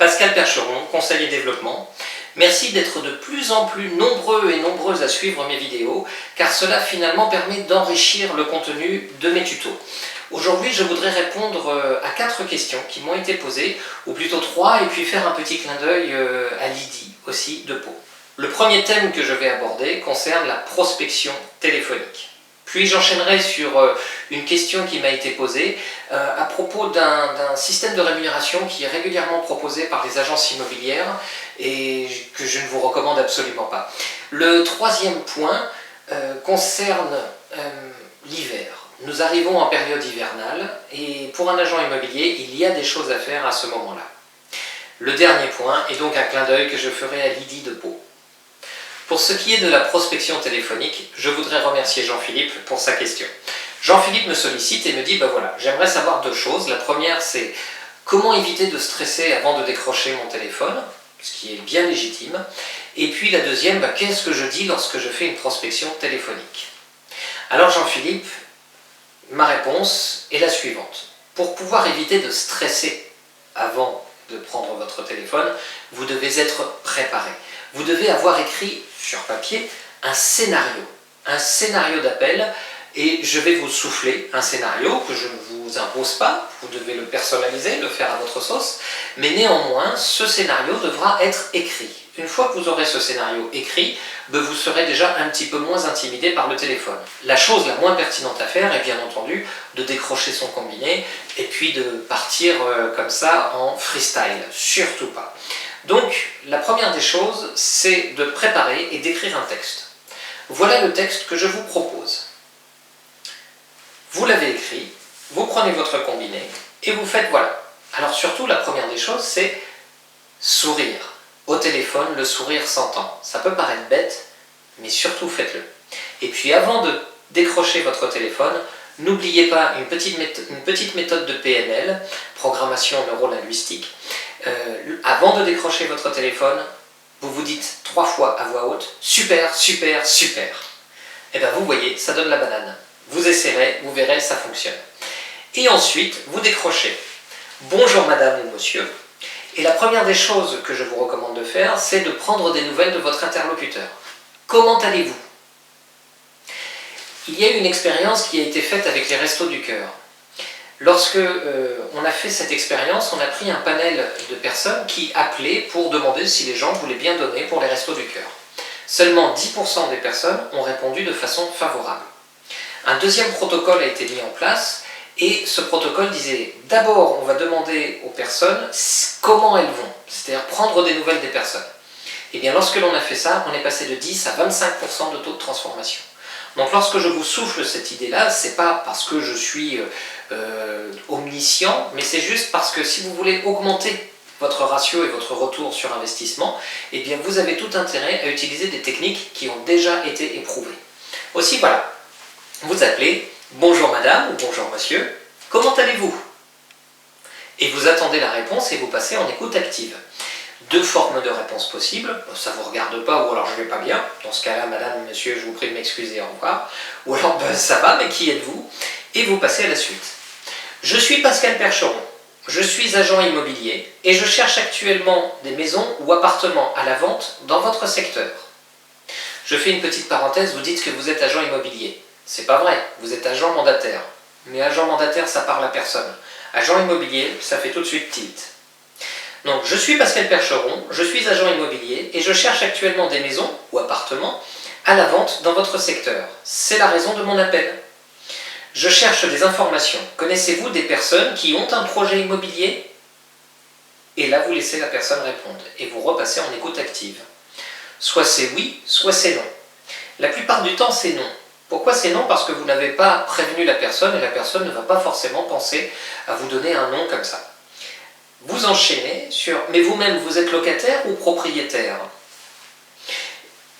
Pascal Percheron, conseil et développement. Merci d'être de plus en plus nombreux et nombreuses à suivre mes vidéos, car cela finalement permet d'enrichir le contenu de mes tutos. Aujourd'hui, je voudrais répondre à 4 questions qui m'ont été posées, ou plutôt 3, et puis faire un petit clin d'œil à Lydie, aussi de Pau. Le premier thème que je vais aborder concerne la prospection téléphonique. Puis j'enchaînerai sur une question qui m'a été posée à propos d'un système de rémunération qui est régulièrement proposé par les agences immobilières et que je ne vous recommande absolument pas. Le troisième point concerne l'hiver. Nous arrivons en période hivernale et pour un agent immobilier, il y a des choses à faire à ce moment-là. Le dernier point est donc un clin d'œil que je ferai à Lydie de Pau. Pour ce qui est de la prospection téléphonique, je voudrais remercier Jean-Philippe pour sa question. Jean-Philippe me sollicite et me dit, voilà, j'aimerais savoir 2 choses. La première, c'est comment éviter de stresser avant de décrocher mon téléphone, ce qui est bien légitime. Et puis la deuxième, qu'est-ce que je dis lorsque je fais une prospection téléphonique? Alors Jean-Philippe, ma réponse est la suivante. Pour pouvoir éviter de stresser avant de prendre votre téléphone, vous devez être préparé. Vous devez avoir écrit sur papier un scénario d'appel, et je vais vous souffler un scénario que je ne vous impose pas, vous devez le personnaliser, le faire à votre sauce, mais néanmoins ce scénario devra être écrit. Une fois que vous aurez ce scénario écrit, vous serez déjà un petit peu moins intimidé par le téléphone. La chose la moins pertinente à faire est bien entendu de décrocher son combiné et puis de partir comme ça en freestyle, surtout pas. Donc la première des choses, c'est de préparer et d'écrire un texte. Voilà le texte que je vous propose. Vous l'avez écrit, vous prenez votre combiné et vous faites voilà. Alors surtout, la première des choses, c'est sourire. Au téléphone, le sourire s'entend. Ça peut paraître bête, mais surtout faites-le. Et puis avant de décrocher votre téléphone, n'oubliez pas une petite méthode de PNL, programmation neurolinguistique. Avant de décrocher votre téléphone, vous vous dites 3 fois à voix haute « Super, super, super ». Et bien vous voyez, ça donne la banane. Vous essayerez, vous verrez, ça fonctionne. Et ensuite, vous décrochez « Bonjour madame ou monsieur ». Et la première des choses que je vous recommande de faire, c'est de prendre des nouvelles de votre interlocuteur. Comment allez-vous? Il y a eu une expérience qui a été faite avec les Restos du Cœur. Lorsque on a fait cette expérience, on a pris un panel de personnes qui appelaient pour demander si les gens voulaient bien donner pour les Restos du Cœur. Seulement 10% des personnes ont répondu de façon favorable. Un deuxième protocole a été mis en place et ce protocole disait d'abord on va demander aux personnes comment elles vont, c'est-à-dire prendre des nouvelles des personnes. Et bien lorsque l'on a fait ça, on est passé de 10 à 25% de taux de transformation. Donc lorsque je vous souffle cette idée-là, c'est pas parce que je suis omniscient, mais c'est juste parce que si vous voulez augmenter votre ratio et votre retour sur investissement, eh bien vous avez tout intérêt à utiliser des techniques qui ont déjà été éprouvées. Aussi voilà, vous appelez « Bonjour madame » ou « Bonjour monsieur, comment allez-vous » et vous attendez la réponse et vous passez en écoute active. 2 formes de réponse possibles, ça ne vous regarde pas ou alors je vais pas bien, dans ce cas-là, madame, monsieur, je vous prie de m'excuser, au revoir, ou alors ça va, mais qui êtes-vous? Et vous passez à la suite. Je suis Pascal Percheron, je suis agent immobilier et je cherche actuellement des maisons ou appartements à la vente dans votre secteur. Je fais une petite parenthèse, vous dites que vous êtes agent immobilier. C'est pas vrai, vous êtes agent mandataire. Mais agent mandataire, ça parle à personne. Agent immobilier, ça fait tout de suite tilt. Donc, je suis Pascal Percheron, je suis agent immobilier et je cherche actuellement des maisons ou appartements à la vente dans votre secteur. C'est la raison de mon appel. Je cherche des informations. Connaissez-vous des personnes qui ont un projet immobilier? Et là, vous laissez la personne répondre et vous repassez en écoute active. Soit c'est oui, soit c'est non. La plupart du temps, c'est non. Pourquoi c'est non? Parce que vous n'avez pas prévenu la personne et la personne ne va pas forcément penser à vous donner un nom comme ça. Vous enchaînez sur « mais vous-même, vous êtes locataire ou propriétaire ?»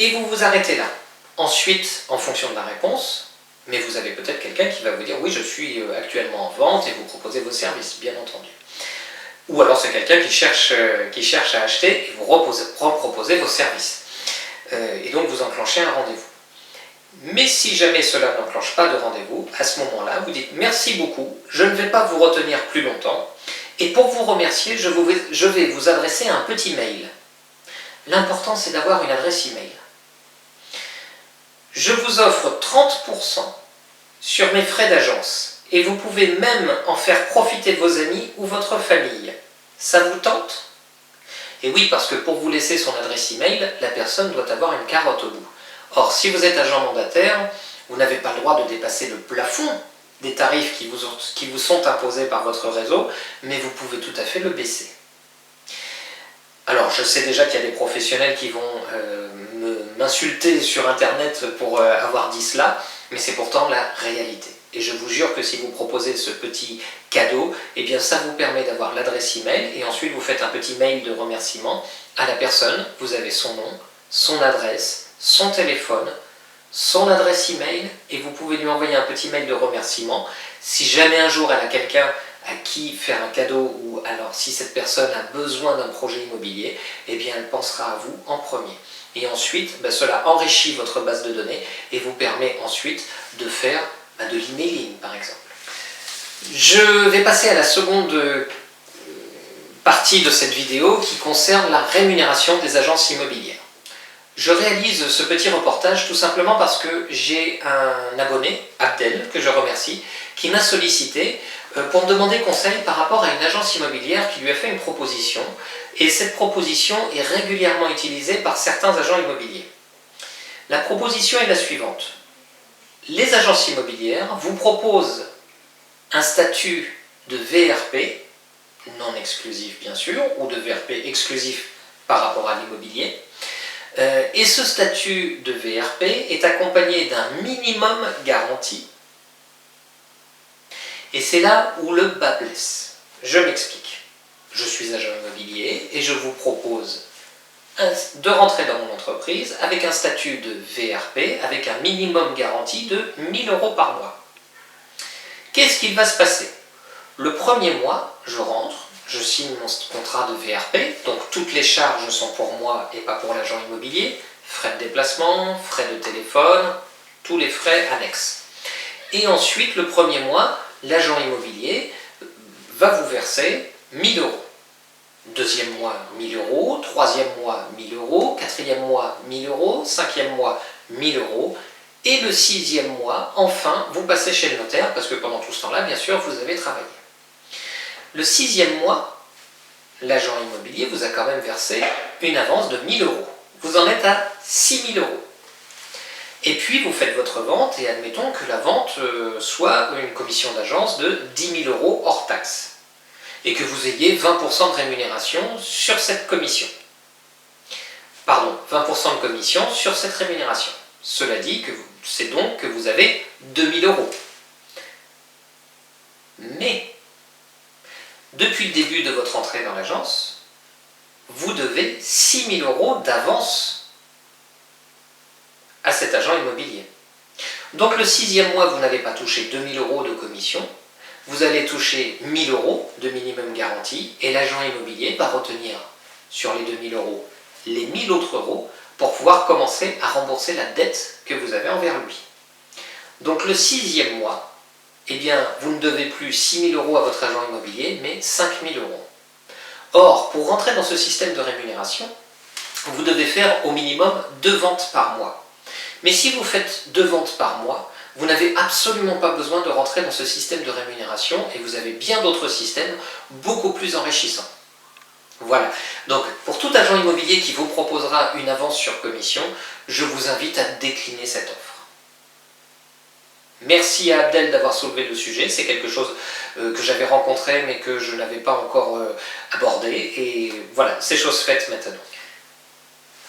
et vous vous arrêtez là. Ensuite, en fonction de la réponse, mais vous avez peut-être quelqu'un qui va vous dire « oui, je suis actuellement en vente » et vous proposez vos services, bien entendu. Ou alors c'est quelqu'un qui cherche à acheter et vous proposez vos services. Et donc vous enclenchez un rendez-vous. Mais si jamais cela n'enclenche pas de rendez-vous, à ce moment-là, vous dites « merci beaucoup, je ne vais pas vous retenir plus longtemps » Et pour vous remercier, je vais vous adresser un petit mail. L'important, c'est d'avoir une adresse email. Je vous offre 30% sur mes frais d'agence et vous pouvez même en faire profiter vos amis ou votre famille. Ça vous tente? Et oui, parce que pour vous laisser son adresse email, la personne doit avoir une carotte au bout. Or, si vous êtes agent mandataire, vous n'avez pas le droit de dépasser le plafond des tarifs qui vous sont imposés par votre réseau, mais vous pouvez tout à fait le baisser. Alors, je sais déjà qu'il y a des professionnels qui vont m'insulter sur Internet pour avoir dit cela, mais c'est pourtant la réalité. Et je vous jure que si vous proposez ce petit cadeau, eh bien ça vous permet d'avoir l'adresse email et ensuite vous faites un petit mail de remerciement à la personne. Vous avez son nom, son adresse, son téléphone, son adresse email et vous pouvez lui envoyer un petit mail de remerciement. Si jamais un jour elle a quelqu'un à qui faire un cadeau ou alors si cette personne a besoin d'un projet immobilier, eh bien elle pensera à vous en premier. Et ensuite, cela enrichit votre base de données et vous permet ensuite de faire de l'emailing par exemple. Je vais passer à la seconde partie de cette vidéo qui concerne la rémunération des agences immobilières. Je réalise ce petit reportage tout simplement parce que j'ai un abonné, Abdel, que je remercie, qui m'a sollicité pour me demander conseil par rapport à une agence immobilière qui lui a fait une proposition. Et cette proposition est régulièrement utilisée par certains agents immobiliers. La proposition est la suivante. Les agences immobilières vous proposent un statut de VRP, non exclusif bien sûr, ou de VRP exclusif par rapport à l'immobilier. Et ce statut de VRP est accompagné d'un minimum garanti. Et c'est là où le bas blesse. Je m'explique. Je suis agent immobilier et je vous propose de rentrer dans mon entreprise avec un statut de VRP, avec un minimum garanti de 1 000 € par mois. Qu'est-ce qu'il va se passer? Le premier mois, je rentre, je signe mon contrat de VRP, donc toutes les charges sont pour moi et pas pour l'agent immobilier, frais de déplacement, frais de téléphone, tous les frais annexes. Et ensuite, le premier mois, l'agent immobilier va vous verser 1 000 €. Deuxième mois, 1 000 €, troisième mois, 1 000 €, quatrième mois, 1 000 €, cinquième mois, 1 000 €, et le sixième mois, enfin, vous passez chez le notaire, parce que pendant tout ce temps-là, bien sûr, vous avez travaillé. Le sixième mois, l'agent immobilier vous a quand même versé une avance de 1 000 €. Vous en êtes à 6 000 €. Et puis, vous faites votre vente, et admettons que la vente soit une commission d'agence de 10 000 € hors taxe. Et que vous ayez 20% de rémunération sur cette commission. Pardon, 20% de commission sur cette rémunération. Cela dit, c'est donc que vous avez 2 000 €. Mais, depuis le début de votre entrée dans l'agence, vous devez 6 000 € d'avance à cet agent immobilier. Donc le sixième mois, vous n'avez pas touché 2 000 € de commission, vous allez toucher 1 000 € de minimum garanti et l'agent immobilier va retenir sur les 2 000 € les 1 000 autres euros pour pouvoir commencer à rembourser la dette que vous avez envers lui. Donc le sixième mois, eh bien, vous ne devez plus 6 000 € à votre agent immobilier, mais 5 000 €. Or, pour rentrer dans ce système de rémunération, vous devez faire au minimum 2 ventes par mois. Mais si vous faites 2 ventes par mois, vous n'avez absolument pas besoin de rentrer dans ce système de rémunération et vous avez bien d'autres systèmes beaucoup plus enrichissants. Voilà, donc pour tout agent immobilier qui vous proposera une avance sur commission, je vous invite à décliner cette offre. Merci à Abdel d'avoir soulevé le sujet, c'est quelque chose que j'avais rencontré mais que je n'avais pas encore abordé et voilà, c'est chose faite maintenant.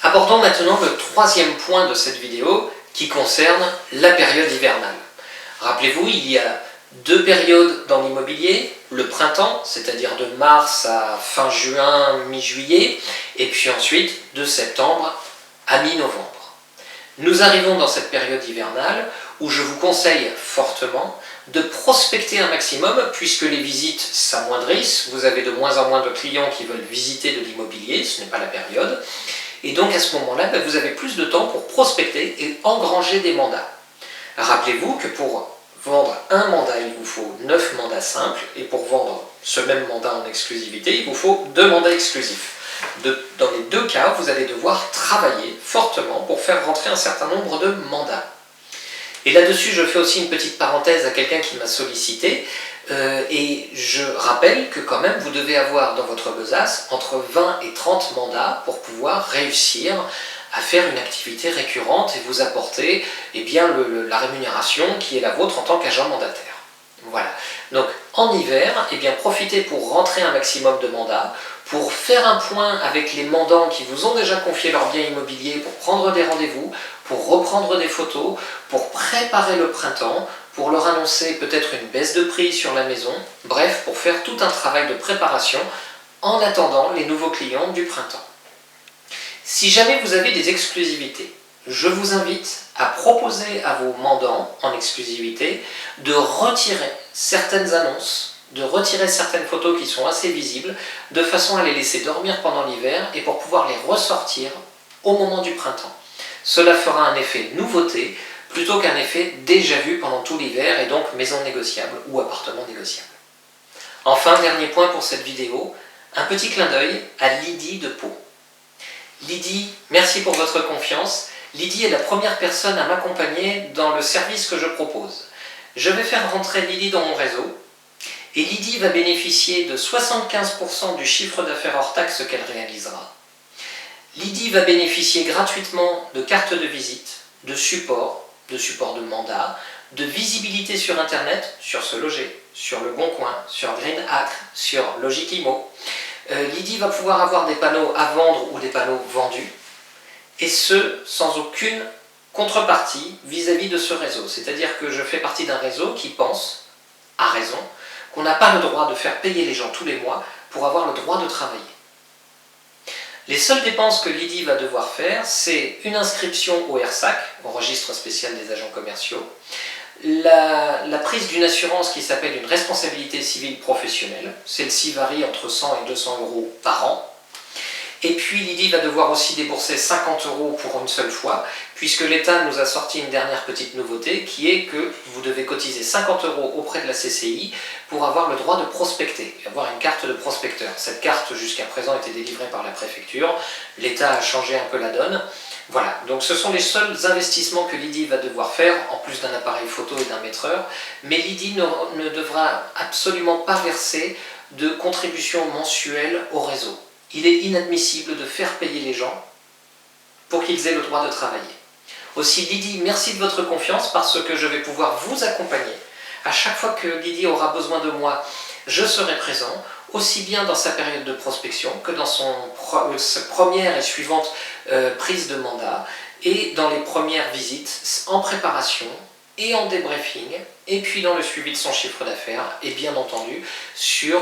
Abordons maintenant le troisième point de cette vidéo qui concerne la période hivernale. Rappelez-vous, il y a 2 périodes dans l'immobilier, le printemps, c'est-à-dire de mars à fin juin, mi-juillet, et puis ensuite de septembre à mi-novembre. Nous arrivons dans cette période hivernale où je vous conseille fortement de prospecter un maximum puisque les visites s'amoindrissent, vous avez de moins en moins de clients qui veulent visiter de l'immobilier, ce n'est pas la période, et donc à ce moment-là, vous avez plus de temps pour prospecter et engranger des mandats. Rappelez-vous que pour vendre un mandat, il vous faut 9 mandats simples, et pour vendre ce même mandat en exclusivité, il vous faut 2 mandats exclusifs. Dans les deux cas, vous allez devoir travailler fortement pour faire rentrer un certain nombre de mandats. Et là-dessus, je fais aussi une petite parenthèse à quelqu'un qui m'a sollicité, et je rappelle que quand même, vous devez avoir dans votre besace entre 20 et 30 mandats pour pouvoir réussir à faire une activité récurrente et vous apporter la rémunération qui est la vôtre en tant qu'agent mandataire. Voilà. Donc en hiver, profitez pour rentrer un maximum de mandats, pour faire un point avec les mandants qui vous ont déjà confié leurs biens immobiliers, pour prendre des rendez-vous, pour reprendre des photos, pour préparer le printemps, pour leur annoncer peut-être une baisse de prix sur la maison, bref, pour faire tout un travail de préparation en attendant les nouveaux clients du printemps. Si jamais vous avez des exclusivités, je vous invite à proposer à vos mandants en exclusivité de retirer certaines annonces, de retirer certaines photos qui sont assez visibles, de façon à les laisser dormir pendant l'hiver et pour pouvoir les ressortir au moment du printemps. Cela fera un effet nouveauté plutôt qu'un effet déjà vu pendant tout l'hiver et donc maison négociable ou appartement négociable. Enfin, dernier point pour cette vidéo, un petit clin d'œil à Lydie de Pau. Lydie, merci pour votre confiance. Lydie est la première personne à m'accompagner dans le service que je propose. Je vais faire rentrer Lydie dans mon réseau et Lydie va bénéficier de 75% du chiffre d'affaires hors taxe qu'elle réalisera. Lydie va bénéficier gratuitement de cartes de visite, de support de mandat, de visibilité sur Internet, sur Se Loger, sur Le Bon Coin, sur Green Acre, sur Logic-Imo. Lydie va pouvoir avoir des panneaux à vendre ou des panneaux vendus, et ce, sans aucune contrepartie vis-à-vis de ce réseau. C'est-à-dire que je fais partie d'un réseau qui pense, à raison, qu'on n'a pas le droit de faire payer les gens tous les mois pour avoir le droit de travailler. Les seules dépenses que Lydie va devoir faire, c'est une inscription au RSAC, au registre spécial des agents commerciaux, la prise d'une assurance qui s'appelle une responsabilité civile professionnelle, celle-ci varie entre 100 et 200 € par an, et puis Lydie va devoir aussi débourser 50 € pour une seule fois, puisque l'État nous a sorti une dernière petite nouveauté, qui est que vous devez cotiser 50 € auprès de la CCI pour avoir le droit de prospecter, avoir une carte de prospecteur. Cette carte jusqu'à présent était délivrée par la préfecture, l'État a changé un peu la donne. Voilà, donc ce sont les seuls investissements que Lydie va devoir faire, en plus d'un appareil photo et d'un maîtreur, mais Lydie ne devra absolument pas verser de contribution mensuelle au réseau. Il est inadmissible de faire payer les gens pour qu'ils aient le droit de travailler. Aussi Lydie, merci de votre confiance parce que je vais pouvoir vous accompagner. À chaque fois que Lydie aura besoin de moi, je serai présent, aussi bien dans sa période de prospection que dans sa première et suivante prise de mandat et dans les premières visites en préparation et en débriefing et puis dans le suivi de son chiffre d'affaires et bien entendu sur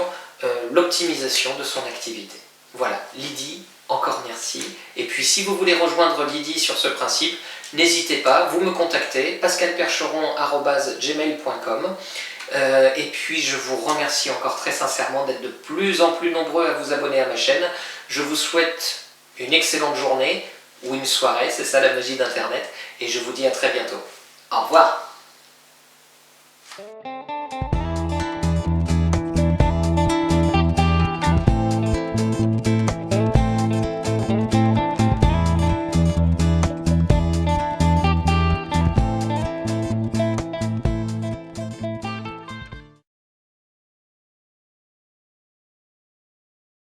l'optimisation de son activité. Voilà, Lydie, encore merci. Et puis si vous voulez rejoindre Lydie sur ce principe, n'hésitez pas, vous me contactez, pascalpercheron@gmail.com. Et puis je vous remercie encore très sincèrement d'être de plus en plus nombreux à vous abonner à ma chaîne. Je vous souhaite une excellente journée ou une soirée, c'est ça la magie d'Internet, et je vous dis à très bientôt. Au revoir.